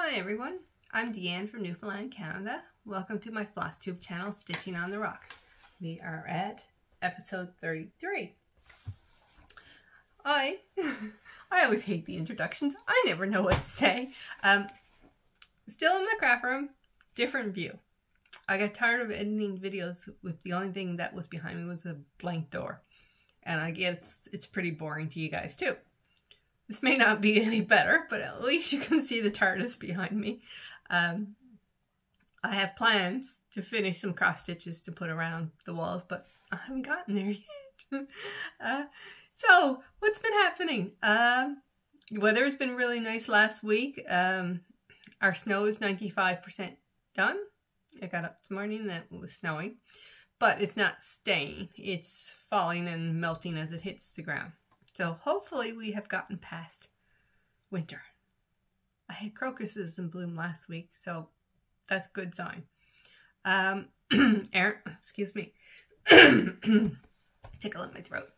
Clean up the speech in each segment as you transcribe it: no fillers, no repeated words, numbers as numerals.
Hi everyone, I'm Deanne from Newfoundland, Canada. Welcome to my FlossTube channel, Stitching on the Rock. We are at episode 33. I always hate the introductions. I never know what to say. Still in my craft room, different view. I got tired of editing videos with the only thing that was behind me was a blank door. And I guess it's pretty boring to you guys too. This may not be any better, but at least you can see the TARDIS behind me. I have plans to finish some cross stitches to put around the walls, but I haven't gotten there yet. So, what's been happening? Weather's been really nice last week. Our snow is 95% done. I got up this morning and it was snowing, but it's not staying. It's falling and melting as it hits the ground. So hopefully we have gotten past winter. I had crocuses in bloom last week, so that's a good sign. Aaron, excuse me. Tickle in my throat.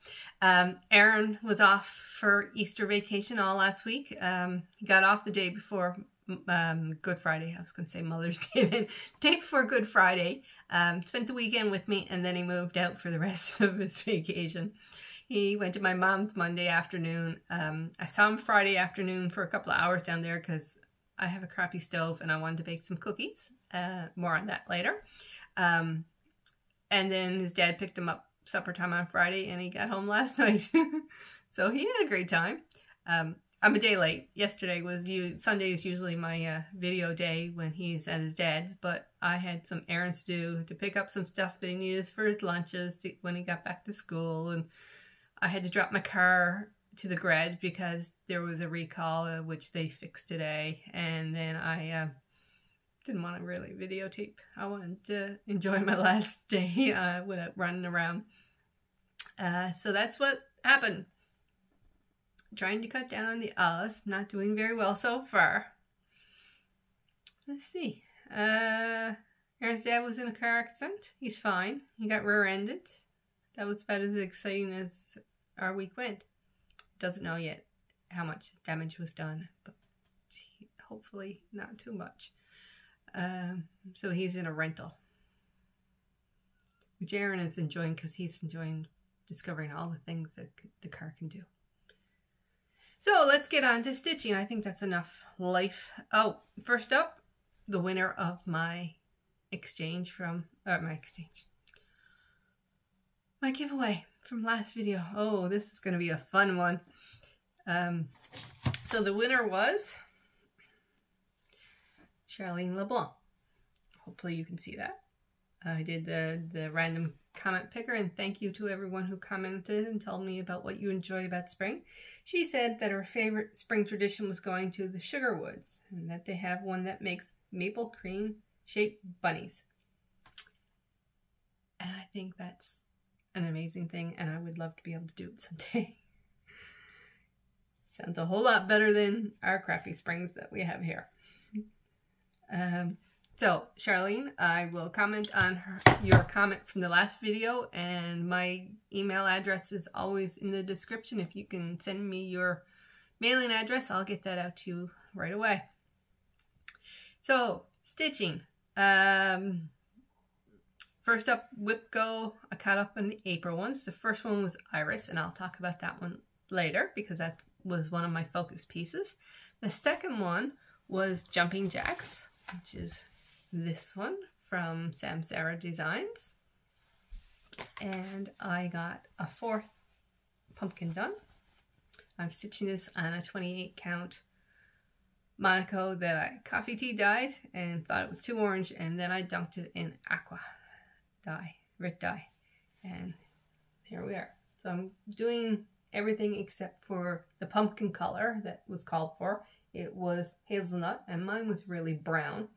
Aaron was off for Easter vacation all last week. He got off the day before Good Friday. I was going to say Mother's Day then. Day before Good Friday. Spent the weekend with me, and then he moved out for the rest of his vacation. He went to my mom's Monday afternoon. I saw him Friday afternoon for a couple of hours down there because I have a crappy stove and I wanted to bake some cookies. More on that later. And then his dad picked him up supper time on Friday and he got home last night. So he had a great time. I'm a day late. Yesterday was Sunday is usually my video day when he's at his dad's, but I had some errands to do to pick up some stuff that he needed for his lunches when he got back to school, and I had to drop my car to the garage because there was a recall, which they fixed today. And then I didn't want to really videotape. I wanted to enjoy my last day without running around. So that's what happened. Trying to cut down on the hours. Not doing very well so far. Let's see. Aaron's dad was in a car accident. He's fine. He got rear-ended. That was about as exciting as our week went. Doesn't know yet how much damage was done, but hopefully not too much. So he's in a rental, which Aaron is enjoying because he's enjoying discovering all the things that the car can do. So let's get on to stitching. I think that's enough life. Oh, first up, the winner of my exchange from, my giveaway from last video. Oh, this is going to be a fun one. So the winner was Charlene LeBlanc. Hopefully you can see that. I did the random comment picker, and thank you to everyone who commented and told me about what you enjoy about spring. She said that her favorite spring tradition was going to the Sugarwoods, and that they have one that makes maple cream shaped bunnies. And I think that's an amazing thing, and I would love to be able to do it someday. Sounds a whole lot better than our crappy springs that we have here. So Charlene, I will comment on your comment from the last video, and my email address is always in the description. If you can send me your mailing address, I'll get that out to you right away. So stitching. First up, Whip Go. I caught up on the April ones. The first one was Iris, and I'll talk about that one later because that was one of my focus pieces. The second one was Jumping Jacks, which is this one from Samsara Designs. And I got a fourth pumpkin done. I'm stitching this on a 28 count Monaco that I coffee tea dyed and thought it was too orange, and then I dunked it in aqua dye, Rit dye, and here we are. So I'm doing everything except for the pumpkin color that was called for. It was hazelnut, and mine was really brown,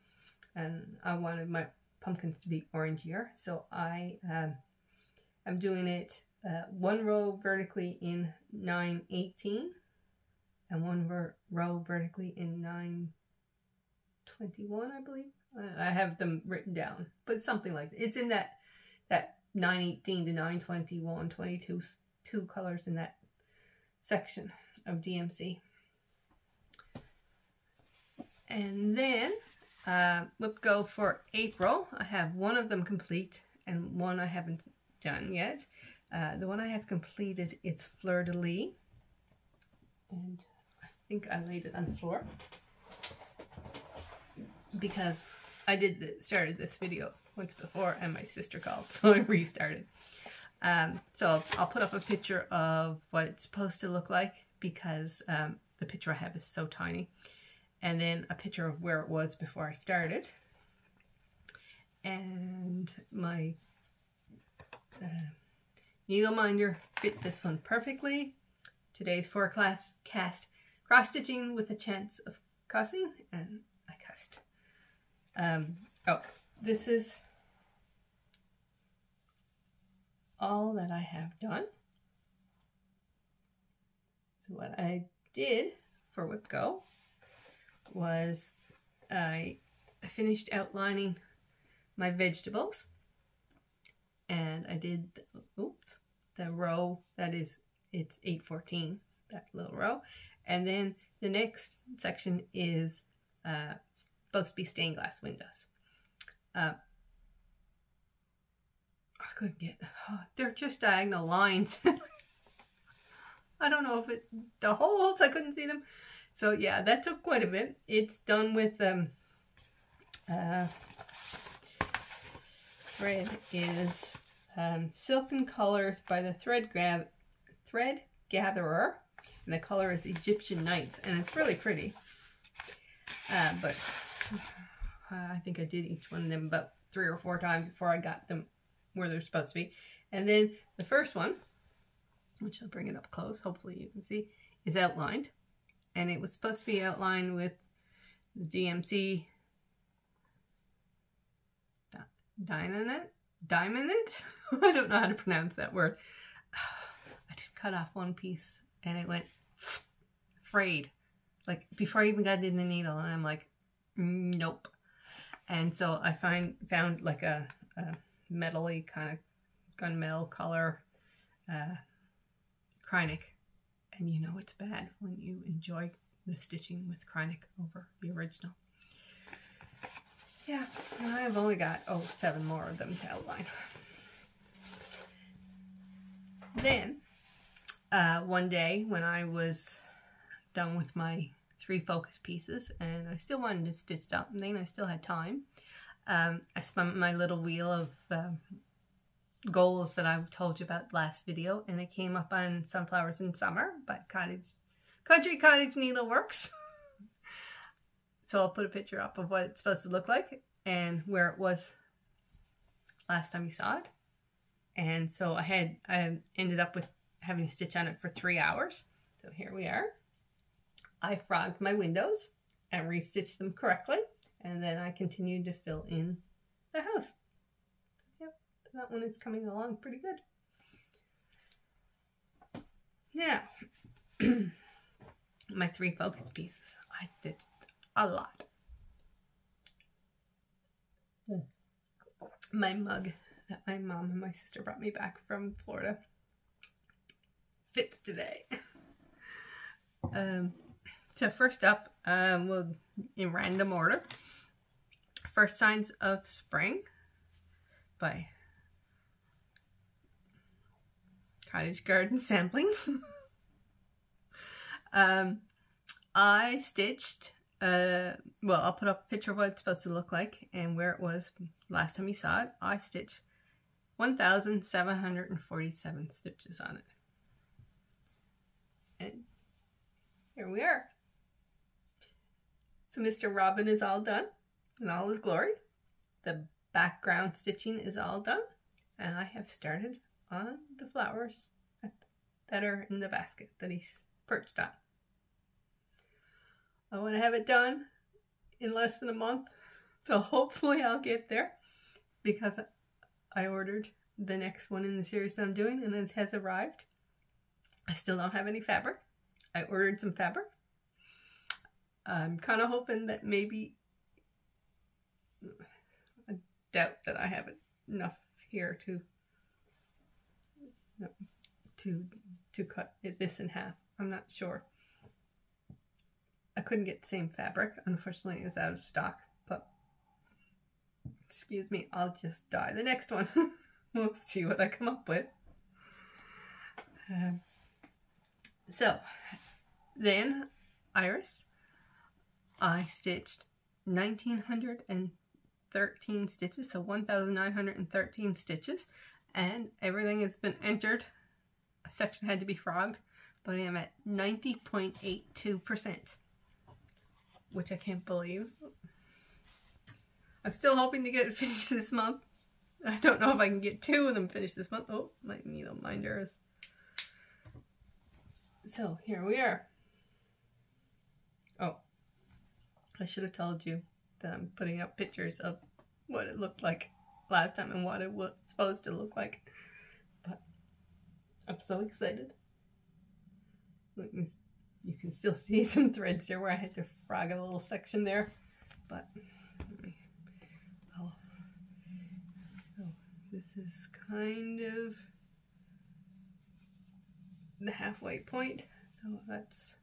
and I wanted my pumpkins to be orangier, so I am doing it one row vertically in 918 and one row vertically in 921, I believe. I have them written down, but something like that. It's in that 918 to 921, 22 two colors in that section of DMC. And then Whip Go for April. I have one of them complete and one I haven't done yet. The one I have completed, it's Fleur de Lis. And I think I laid it on the floor because I started this video once before and my sister called, so I restarted. So I'll put up a picture of what it's supposed to look like because the picture I have is so tiny. And then a picture of where it was before I started. And my needle minder fit this one perfectly. Today's forecast: cross stitching with a chance of cussing, and I cussed. Oh, this is all that I have done. So what I did for Whip Go was I finished outlining my vegetables, and I did the row that is, it's 814, that little row, and then the next section is supposed to be stained glass windows. I couldn't get, they're just diagonal lines. I don't know if the holes, I couldn't see them. So yeah, that took quite a bit. It's done with thread is Silken Colors by the Thread Gatherer, and the color is Egyptian Nights, and it's really pretty. But I think I did each one of them about 3 or 4 times before I got them where they're supposed to be. And then the first one, which I'll bring it up close, hopefully you can see, is outlined. And it was supposed to be outlined with the DMC Diamond? I don't know how to pronounce that word. I just cut off one piece and it went frayed. Like before I even got in the needle, and I'm like, nope. And so I found like a metally kind of gunmetal color Kreinik. And you know it's bad when you enjoy the stitching with Kreinik over the original. Yeah, I've only got 7 more of them to outline. Then one day when I was done with my 3 focus pieces and I still wanted to stitch something, I still had time. I spun my little wheel of goals that I told you about last video, and it came up on Sunflowers in Summer by Country Cottage Needleworks. So I'll put a picture up of what it's supposed to look like and where it was last time you saw it. And so I ended up with having to stitch on it for 3 hours. So here we are. I frogged my windows and restitched them correctly, and then I continued to fill in the house. That one is coming along pretty good. Now, my 3 focus pieces. I stitched a lot. My mug that my mom and my sister brought me back from Florida fits today. So first up, we'll in random order. First Signs of Spring by Cottage Garden Samplings. I stitched, well, I'll put up a picture of what it's supposed to look like and where it was last time you saw it. I stitched 1,747 stitches on it. And here we are. So Mr. Robin is all done in all his glory. The background stitching is all done. And I have started on the flowers that are in the basket that he's perched on. I want to have it done in less than a month, so hopefully I'll get there, because I ordered the next one in the series that I'm doing and it has arrived. I still don't have any fabric. I ordered some fabric. I'm kind of hoping that maybe, I doubt that I have enough here to cut this in half. I'm not sure. I couldn't get the same fabric. Unfortunately, it's out of stock, but excuse me, I'll just dye the next one. We'll see what I come up with. So then Iris, I stitched 1,913 stitches, so 1,913 stitches, and everything has been entered. A section had to be frogged, but I am at 90.82%, which I can't believe. I'm still hoping to get it finished this month. I don't know if I can get 2 of them finished this month. Oh, my needle minder is. So here we are. Oh, I should have told you that I'm putting up pictures of what it looked like last time and what it was supposed to look like. But I'm so excited. You can still see some threads there where I had to frog a little section there. But this is kind of the halfway point. So that's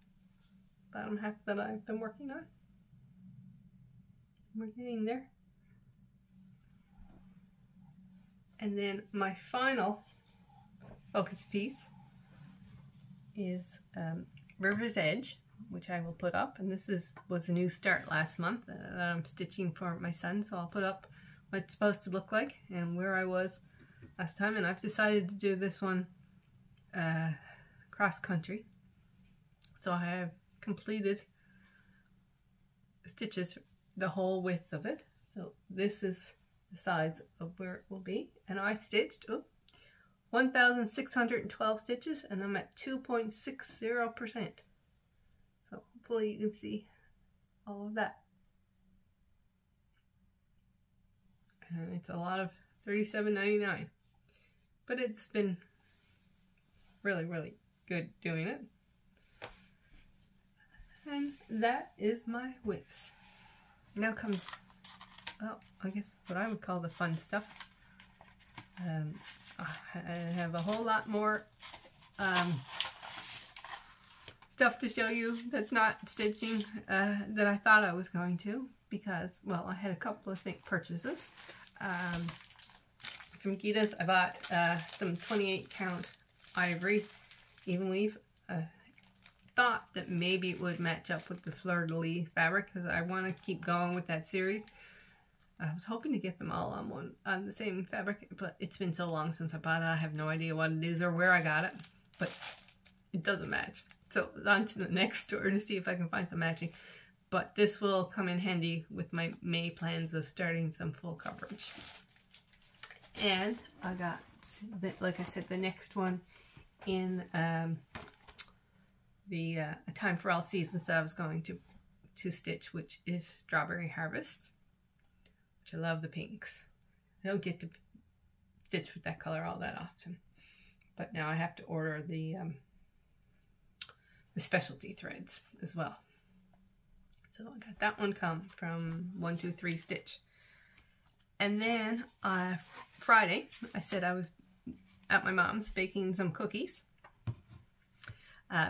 bottom half that I've been working on. We're getting there. And then my final focus piece is River's Edge, which I will put up. And this was a new start last month that I'm stitching for my son. So I'll put up what it's supposed to look like and where I was last time. And I've decided to do this one cross country. So I have completed stitches the whole width of it. So this is the sides of where it will be. And I stitched 1,612 stitches and I'm at 2.60%. So hopefully you can see all of that. And it's a lot of $37.99. But it's been really, really good doing it. And that is my whips. Now comes, well, I guess what I would call the fun stuff. I have a whole lot more stuff to show you that's not stitching that I thought I was going to, because, well, I had a couple of purchases. From Gita's, I bought some 28 count ivory even weave. Thought that maybe it would match up with the Fleur de Lis fabric because I want to keep going with that series. I was hoping to get them all on the same fabric, but it's been so long since I bought it. I have no idea what it is or where I got it, but it doesn't match. So on to the next store to see if I can find some matching. But this will come in handy with my May plans of starting some full coverage. And I got, like I said, the next one in the A Time for All Seasons that I was going to stitch, which is Strawberry Harvest, which I love the pinks. I don't get to stitch with that color all that often, but now I have to order the specialty threads as well. So I got that one come from 123 Stitch. And then Friday, I said I was at my mom's baking some cookies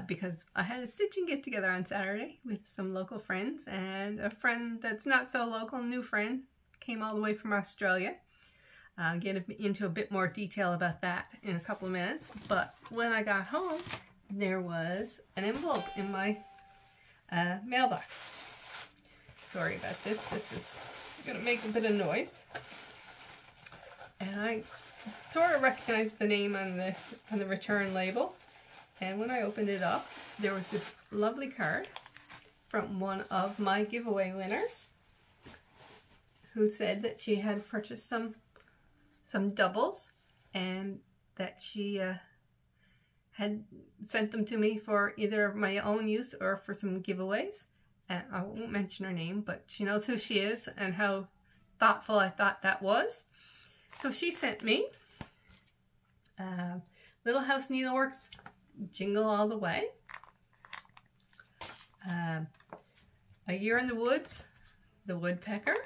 because I had a stitching get together on Saturday with some local friends, and a friend that's not so local, new friend, came all the way from Australia. I'll get into a bit more detail about that in a couple of minutes. But when I got home, there was an envelope in my mailbox. Sorry about this. This is going to make a bit of noise. And I sort of recognized the name on the return label. And when I opened it up, there was this lovely card from one of my giveaway winners who said that she had purchased some doubles and that she had sent them to me for either my own use or for some giveaways. And I won't mention her name, but she knows who she is and how thoughtful I thought that was. So she sent me Little House Needleworks Jingle All the Way, A Year in the Woods, The Woodpecker,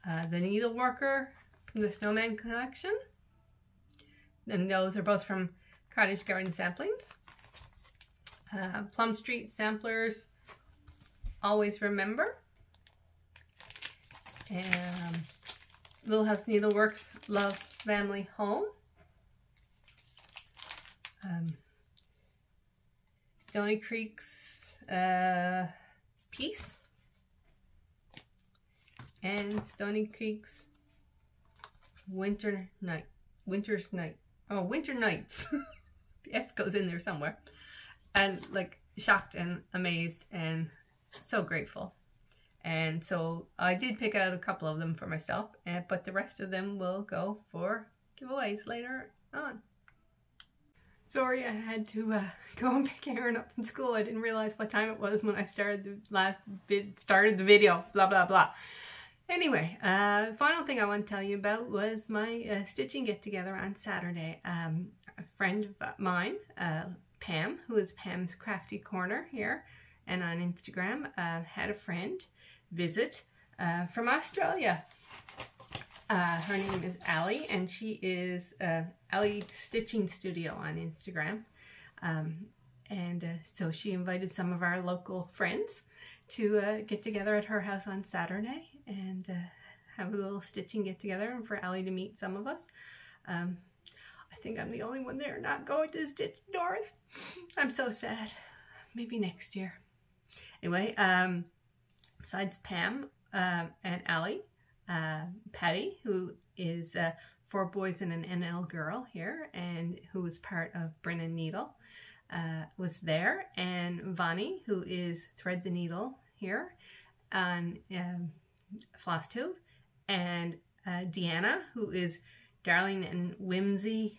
The Needleworker from the Snowman Collection, and those are both from Cottage Garden Samplings. Plum Street Samplers, Always Remember. And Little House Needleworks, Love Family Home. Stony Creek's Peace. And Stony Creek's Winter's Night. Oh, Winter Nights. The S goes in there somewhere. And like shocked and amazed and so grateful. And so I did pick out a couple of them for myself, but the rest of them will go for giveaways later on. Sorry, I had to go and pick Aaron up from school. I didn't realize what time it was when I started the video. Blah blah blah. Anyway, final thing I want to tell you about was my stitching get together on Saturday. A friend of mine, Pam, who is Pam's Crafty Corner here and on Instagram, had a friend visit from Australia. Her name is Ali, and she is Ali Stitching Studio on Instagram. So she invited some of our local friends to get together at her house on Saturday and have a little stitching get together, and for Ali to meet some of us. I think I'm the only one there not going to Stitch North. I'm so sad. Maybe next year. Anyway, besides Pam and Ali, Patty, who is 4 Boys and an NL Girl here, and who was part of Brennan Needle, was there, and Vani, who is Thread the Needle here on Floss Tube, and Deanna, who is Darling and Whimsy.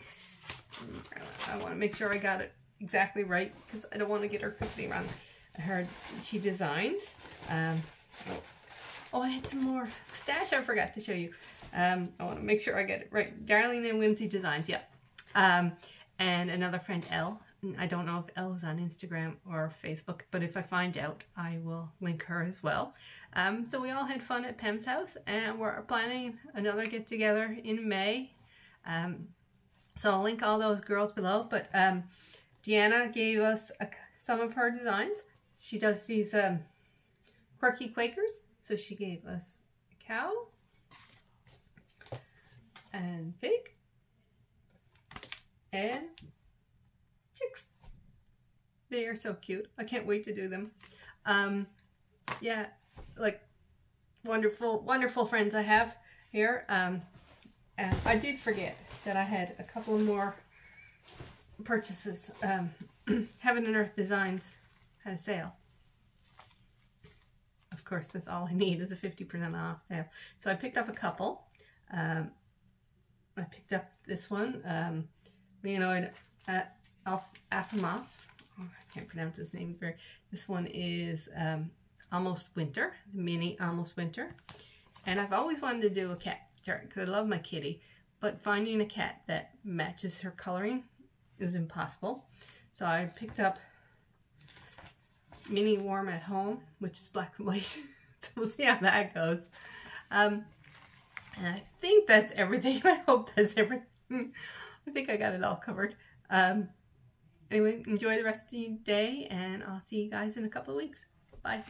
I want to make sure I got it exactly right because I don't want to get her quickly wrong. She designs. Oh, I had some more stash I forgot to show you. I want to make sure I get it right. Darling and Whimsy Designs, yeah. And another friend, Elle. I don't know if Elle is on Instagram or Facebook, but if I find out, I will link her as well. So we all had fun at Pam's house, and we're planning another get-together in May. So I'll link all those girls below, but Deanna gave us some of her designs. She does these quirky Quakers, so she gave us a cow and pig and chicks. They are so cute. I can't wait to do them. Yeah, like wonderful, wonderful friends I have here. And I did forget that I had a couple more purchases. Heaven and Earth Designs had a sale. Of course, that's all I need is a 50% off. Yeah. So I picked up a couple. I picked up this one, Leonid Afimov. Oh, I can't pronounce his name very. This one is Almost Winter, the mini Almost Winter. And I've always wanted to do a cat chart because I love my kitty, but finding a cat that matches her coloring is impossible. So I picked up Mini Warm at Home, which is black and white. So we'll see how that goes. And I think that's everything. I hope that's everything. I think I got it all covered. Anyway, enjoy the rest of your day, and I'll see you guys in a couple of weeks. Bye.